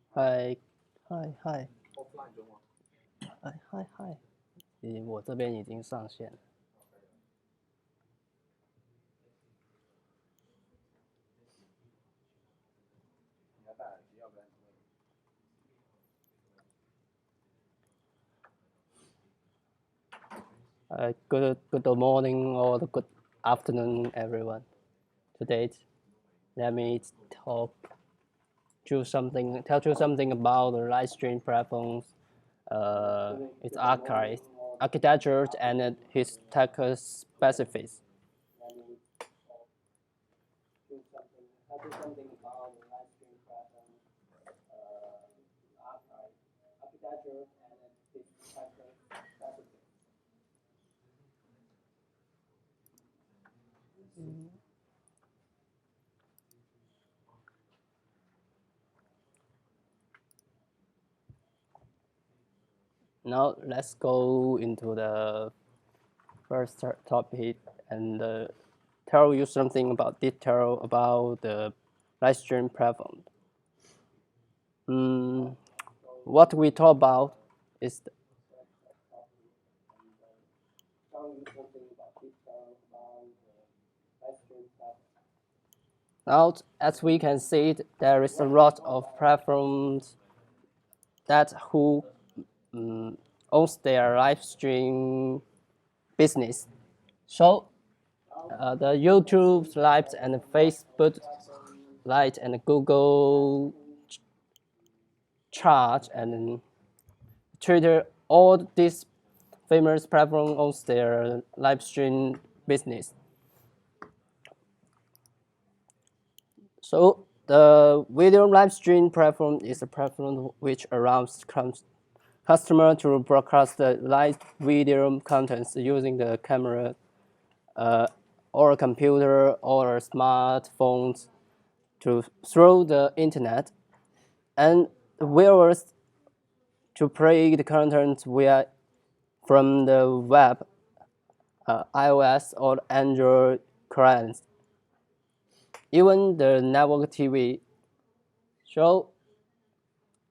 嗨，嗨嗨，嗨嗨嗨，我这边已经上线了。Good morning or good afternoon, everyone. Today, let me tell you something about the live stream platforms, its architecture, and its tech specifics. Now let's go into the first topic and tell you something about detail about the live stream platform. What we talk about is now, as we can see, there is a lot of platforms that who owns their live stream business. So the YouTube Live and Facebook Live and Google Chat and Twitter, all these famous platforms owns their live stream business. So the video live stream platform is a platform which allows customer to broadcast the live video contents using the camera or a computer or smartphones through the internet, and the viewers to play the content from the web, iOS or Android clients, even the network TV. So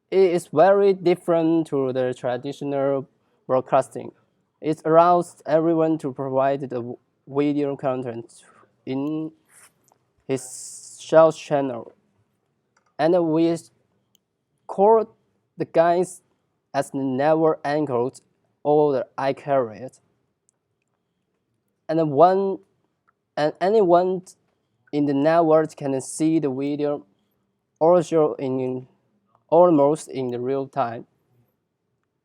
it is very different to the traditional broadcasting. It allows everyone to provide the video content in his sales channel, and we call the guys as the network anchors or the eye carriers. And anyone in the network can see the video also almost in the real time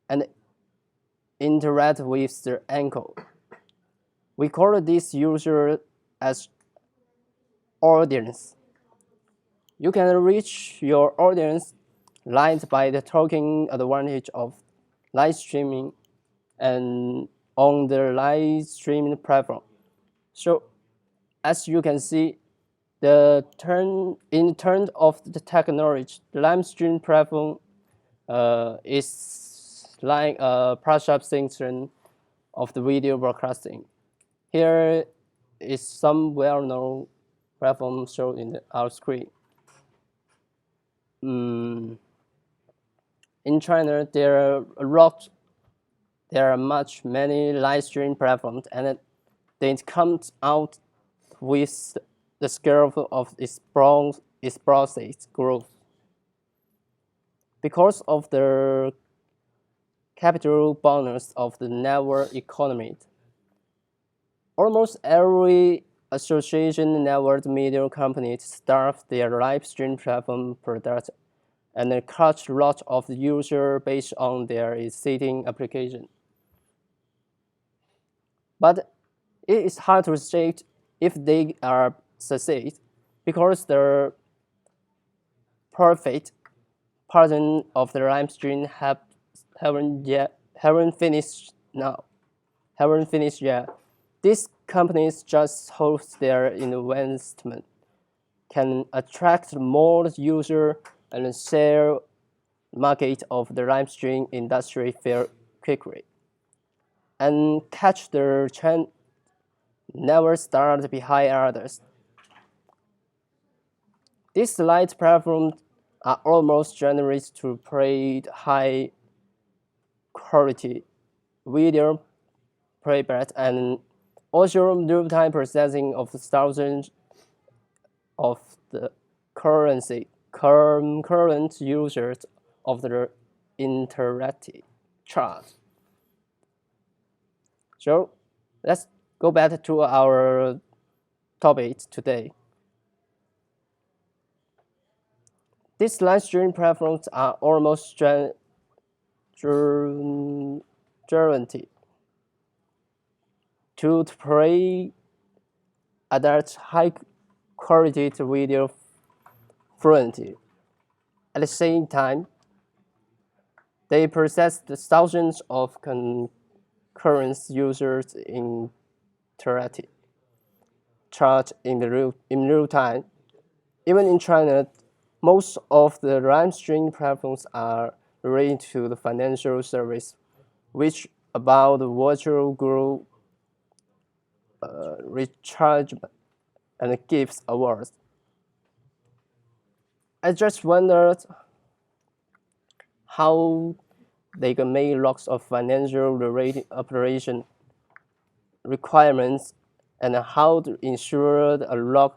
and interact with the anchor. We call this user as audience. You can reach your audience live by the talking advantage of live streaming and on the live streaming platform. So as you can see, in terms of the technology, the live stream platform is like a processing of the video broadcasting. Here is some well-known platform shown in our screen. In China, there are many live stream platforms, and they come out with the scale of explosive growth. Because of the capital bonus of the network economy, almost every association network media company starts their live stream platform product and catch a lot of users based on their existing application. But it is hard to say if they are succeed because the profit portion of the live stream haven't finished yet. These companies just hope their investment can attract more users and share market of the live stream industry fair quickly and catch the never start behind others. These light platforms are almost generated to provide high quality video playback and also real-time processing of thousands of the current users of the interactive chart. So let's go back to our topic today. These live streaming platforms are almost guaranteed to play adult high quality video fluently. At the same time, they process the thousands of concurrent users interactive chart in real time. Even in China, most of the live streaming platforms are related to the financial service, which about the virtual group recharge and gifts awards. I just wondered how they can make lots of financial related operation requirements and how to ensure a log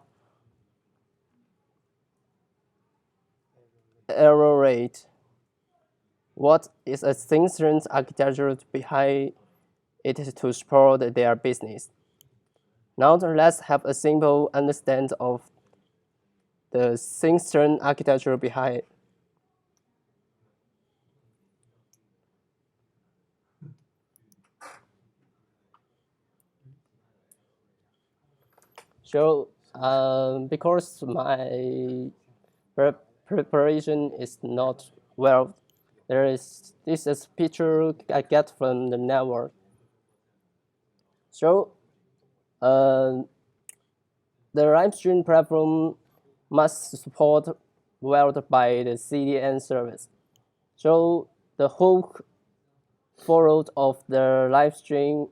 error rate. What is a synchronous architecture behind it to support their business? Now let's have a simple understanding of the synchronous architecture behind it. So because my preparation is not well, this is picture I get from the network. So the live stream platform must support well by the CDN service. So the whole forward of the live stream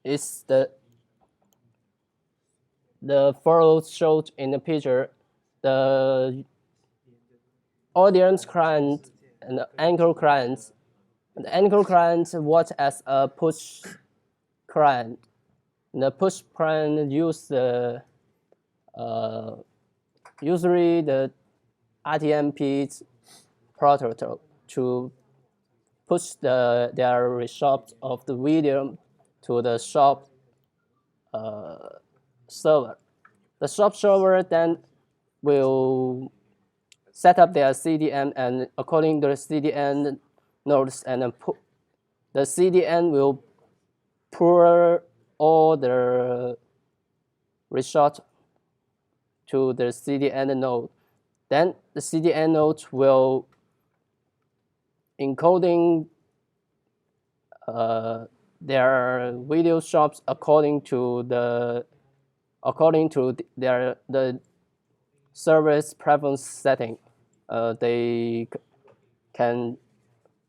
is the forward showed in the picture. The audience client and the anchor clients. The anchor client works as a push client. The push client use the usually the RTMP protocol to push their result of the video to the shop server. The shop server then will set up their CDN, and according to the CDN nodes, and the CDN will pour all the result to the CDN node. Then the CDN node will encoding their video shops according to the service preference setting. They can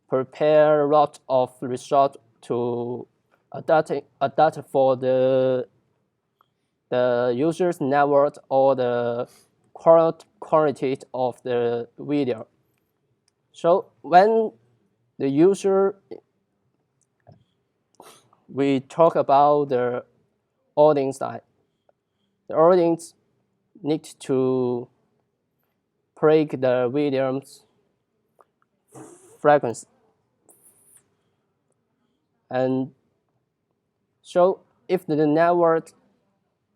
prepare a lot of result to adapt for the user's network or the quality of the video. So when the user, we talk about the audience side. The audience need to break the video's frequency. And so if the network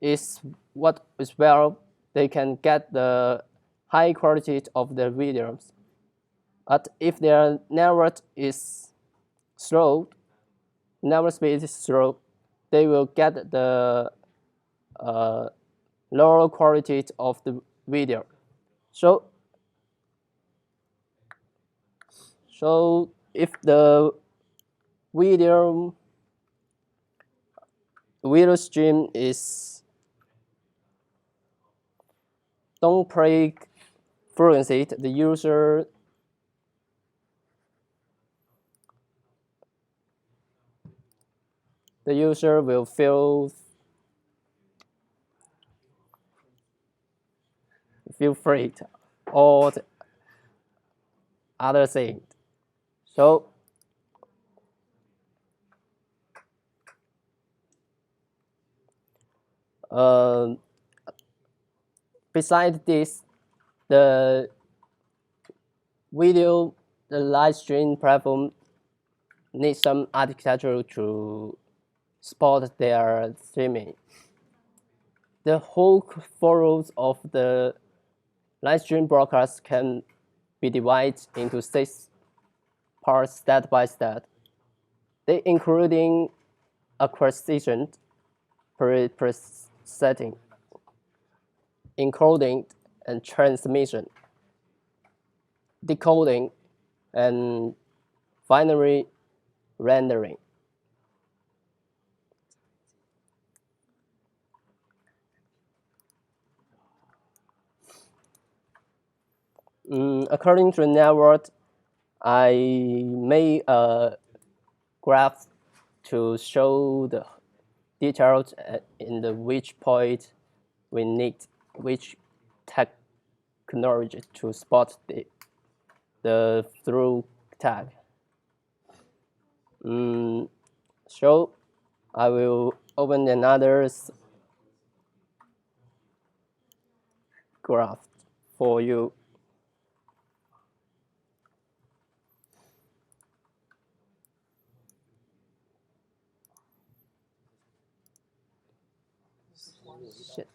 is what is well, they can get the high quality of the videos. But if their network is slow, network speed is slow, they will get the lower quality of the video. So if the video stream is don't break fluency, the user will feel feel free to all the other things. So uh, besides this, the video, the live stream platform needs some architecture to support their streaming. The whole flows of the live stream broadcast can be divided into 6 parts step by step. They including acquisition, presetting, encoding, and transmission, decoding, and finally rendering. According to the network, I made a graph to show the details in the which point we need which technology to spot the through tag. So I will open another graph for you. Shit.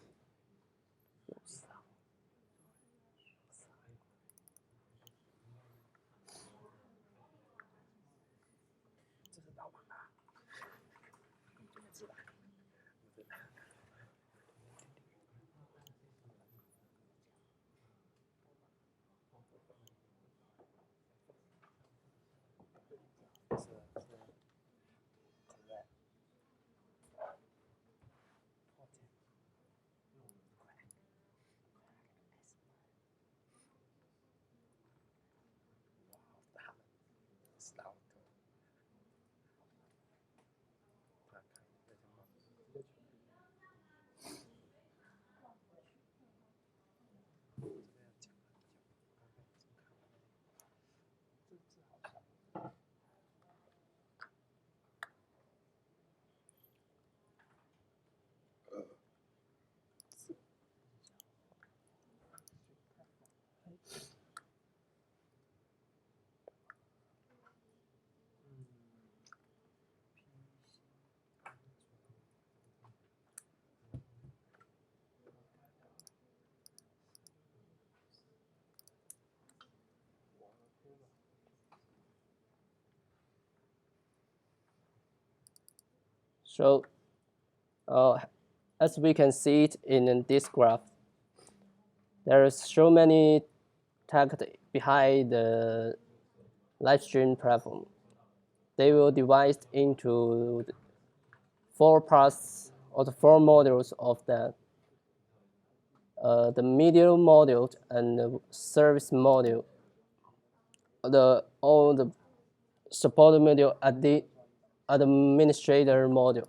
So as we can see it in this graph, there is so many tags behind the live stream platform. They will divide into 4 parts or the 4 modules of that. The media module and the service module, all the support module at the administrator module.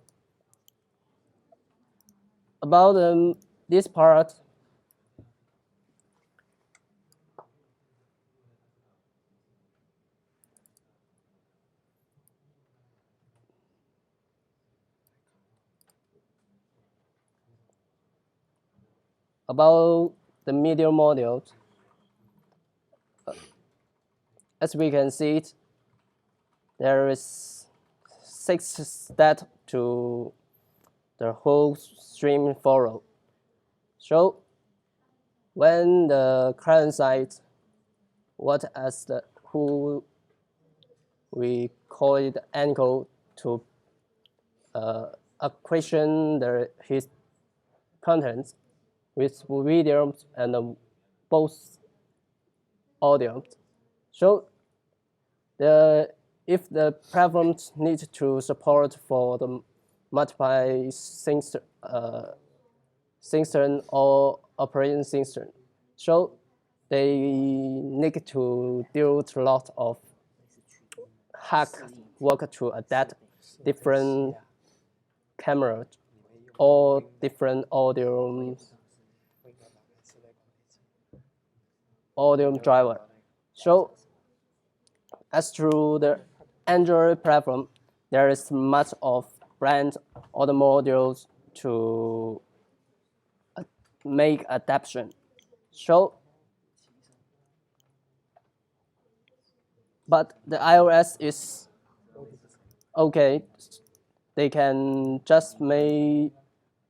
About this part, about the media module, as we can see it, there is 6 steps to the whole stream follow. So when the client side, what as the who we call it angle to acquisition his contents with videos and both audio. So if the platforms need to support for the multiple system or operating system, so they need to deal with a lot of hack work to adapt different cameras or different audio audio driver. So as through the Android platform, there is much of brand audio modules to make adaptation. So, but the iOS is okay. They can just make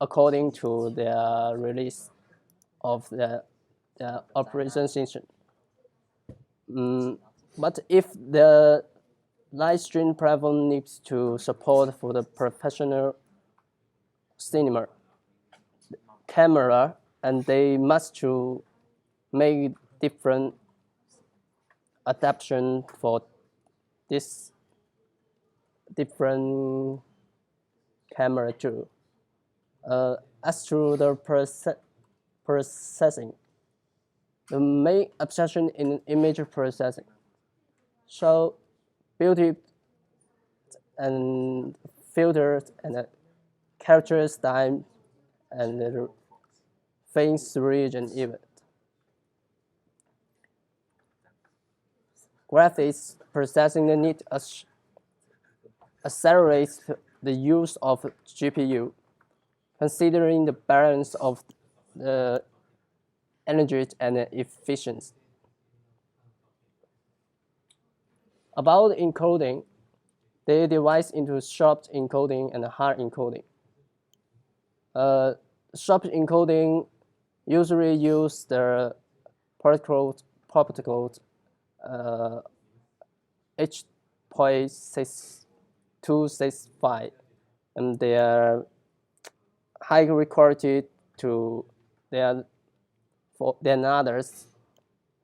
according to their release of the operation system. But if the live stream platform needs to support for the professional cinema camera, and they must to make different adaptation for this different camera too. As to the processing, the main obsession in image processing. So beauty and filters and character style and the face region even. Graphics processing need accelerates the use of GPU, considering the balance of the energy and efficiency. About encoding, they divide into soft encoding and hard encoding. Soft encoding usually use the particle H.6265, and they are high quality to their than others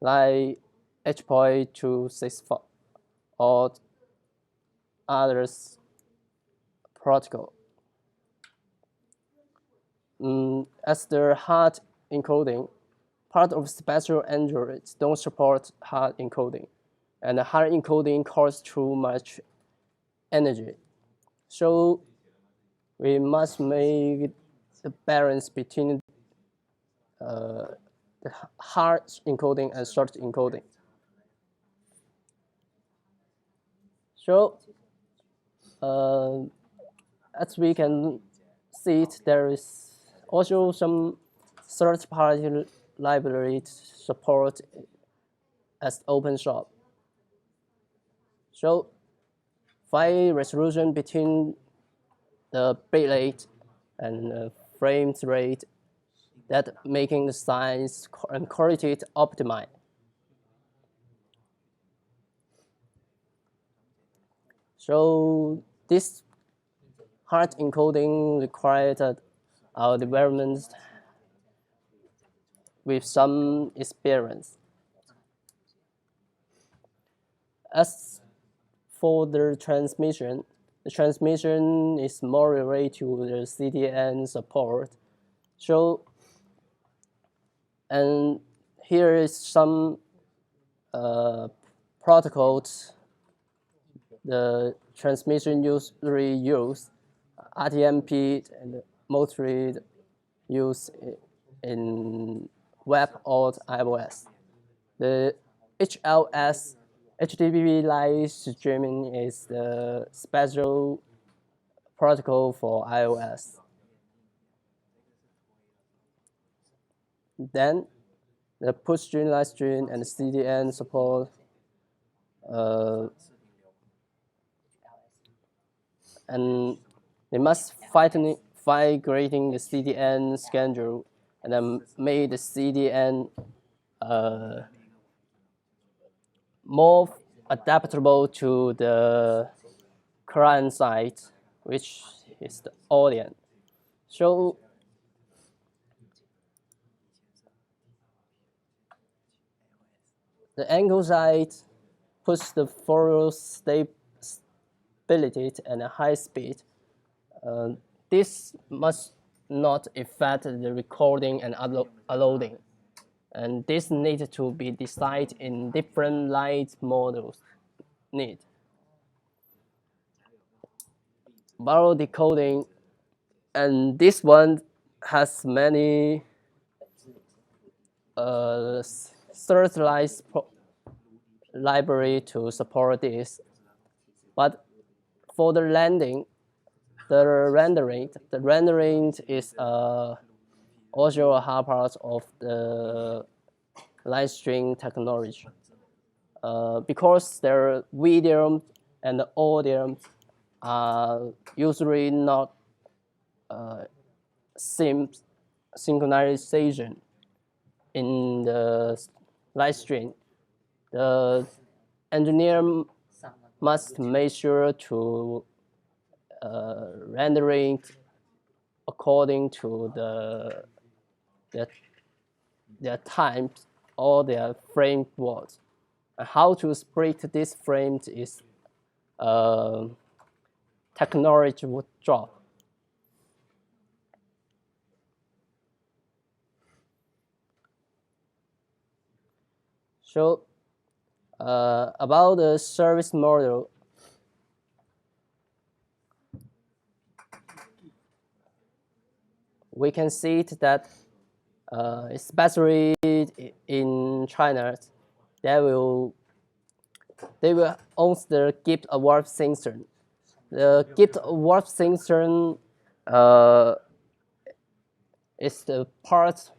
like H.264 or others protocol. As the hard encoding, part of special Androids don't support hard encoding, and the hard encoding costs too much energy. So we must make the balance between the hard encoding and soft encoding. So as we can see, there is also some third-party library support as open source. So file resolution between the bitrate and frame rate that making the size and quality optimized. So this hard encoding required our development with some experience. As for the transmission is more related to the CDN support. So, and here is some protocols the transmission usually use RTMP and mostly used in web or iOS. The HLS HTTP live streaming is the special protocol for iOS. Then the push stream, live stream, and CDN support and they must fight grading the CDN schedule and then made the CDN more adaptable to the client side, which is the audience. So the angle side puts the full stability and high speed. This must not affect the recording and uploading. And this needs to be decided in different light models need. Barrel decoding, and this one has many serialized library to support this. But for the rendering is also a hard part of the live stream technology. Because their video and audio are usually not synchronization in the live stream. The engineer must make sure to rendering according to their times or their frame words. And how to split this frames is technology job. So about the service model, we can see that especially in China, they will own the gift award system. The gift award system is the part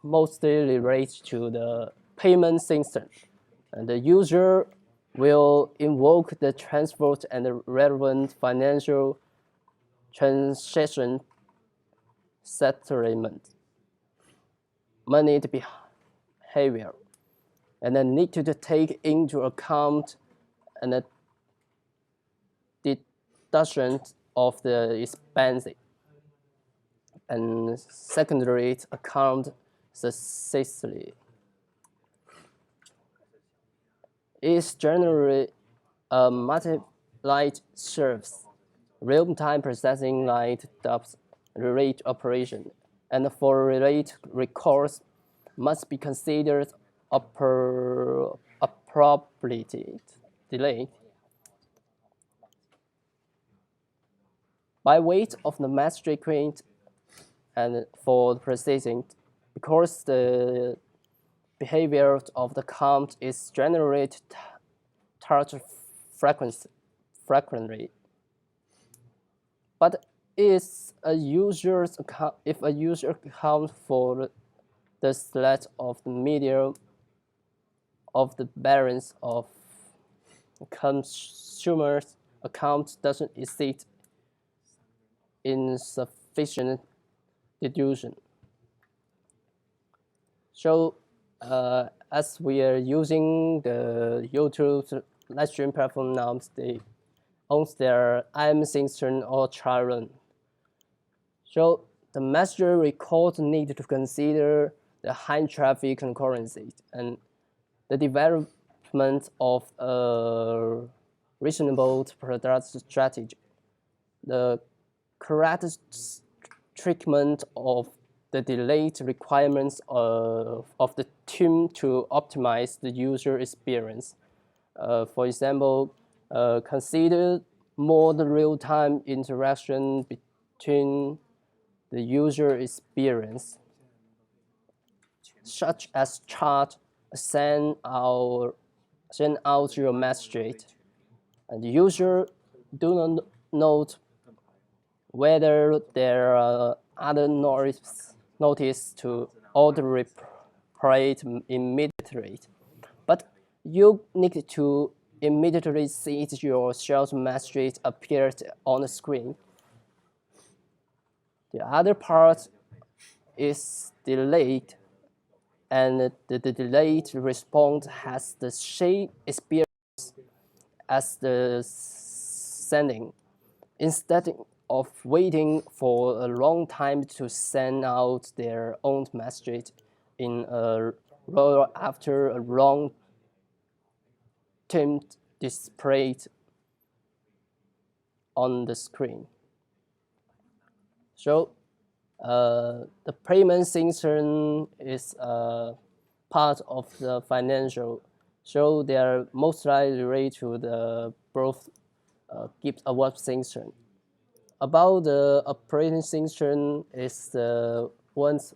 mostly related to the payment system. And the user will invoke the transport and the relevant financial transaction settlement, money behavior, and then need to take into account and the deduction of the expense and secondary account successfully. It's generally a multi-light service, real-time processing light dubs relate operation, and for relate records must be considered appropriate delay. By weight of the magistrate quaint and for the processing, because the behavior of the count is generated touch frequently. But if a user account for the select of the medium of the balance of consumer's account doesn't exceed insufficient deduction. So as we are using the YouTube live stream platform now, they own their IM system or children. So the master record need to consider the high traffic concurrency and the development of a reasonable product strategy. The correct treatment of the delayed requirements of the team to optimize the user experience. For example, consider more the real-time interaction between the user experience, such as chat, send out your message, and the user do not note whether there are other notice to auto-reply immediately. But you need to immediately see your sales message appeared on the screen. The other part is delayed, and the delayed response has the same experience as the sending. Instead of waiting for a long time to send out their own message in a row after a long time displayed on the screen. So the payment system is part of the financial. So they are mostly related to the both gift award system. About the operating system is the ones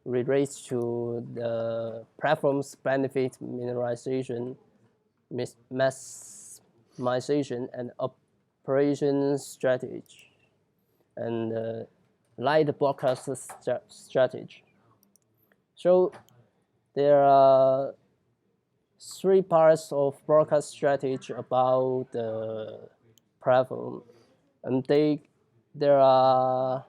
relates to the platform's benefit mineralization, maximization, and operation strategy, and light broadcast strategy. So there are three parts of broadcast strategy about the platform, and there are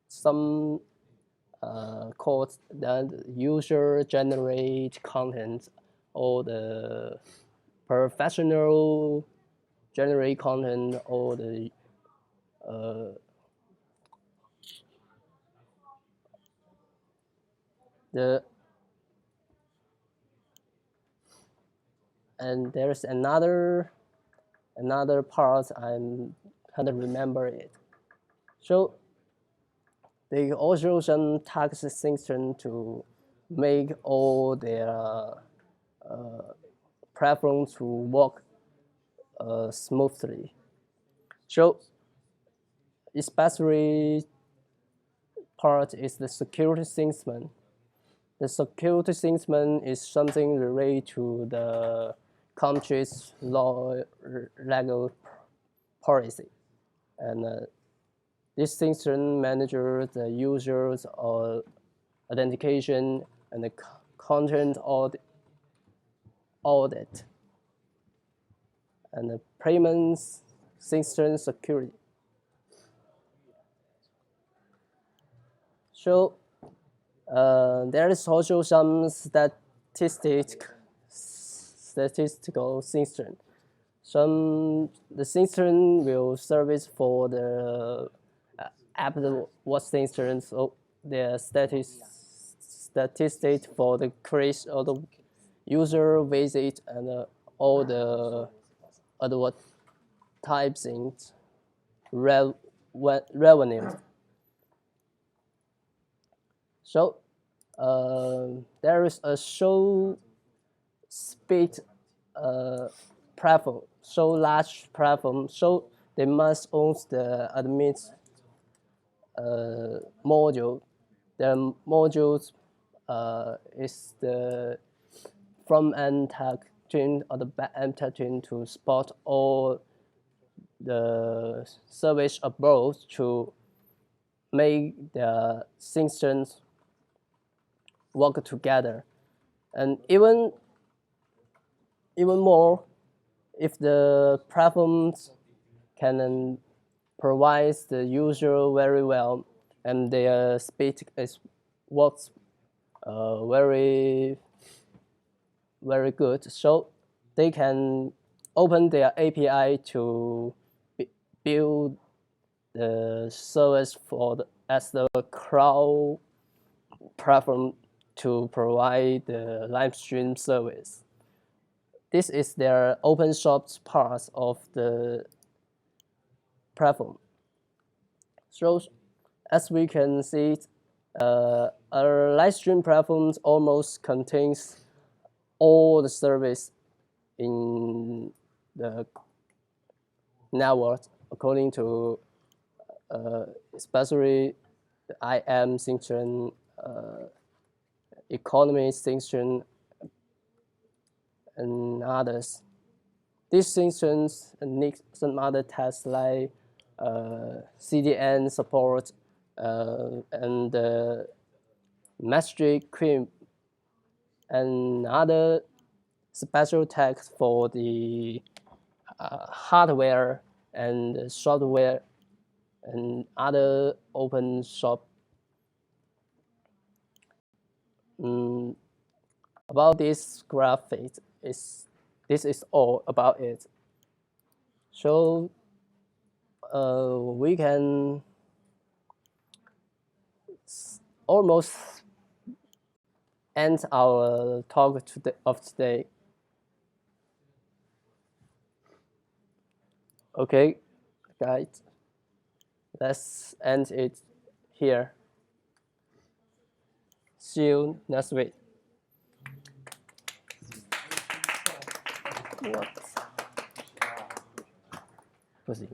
some called that user generate content or the professional generate content or the and there's another part I can't remember it. So they also some task system to make all their platforms to work smoothly. So especially part is the security system. The security system is something related to the country's law legal policy, and this system manages the users' authentication and the content audit and the payments system security. So there is also some statistical system. The system will service for the app watch system, so the statistics for the creation of the user visit and all the advertising revenue. So there is a show speed platform, so large platform, so they must own the admin module. The modules is the front-end tag chain or the back-end tag chain to support all the service above to make the systems work together. And even more, if the platforms can provide the user very well and their speed is works very good, so they can open their API to build the service as the cloud platform to provide the live stream service. This is their open source part of the platform. So as we can see, our live stream platforms almost contains all the service in the network according to especially the IM system, economy system, and others. These systems need some other tests like CDN support and Magic Cream and other special tags for the hardware and software and other open source. About this graphic, this is all about it. So we can almost end our talk of today. Okay, guys, let's end it here. See you next week. What? 不行。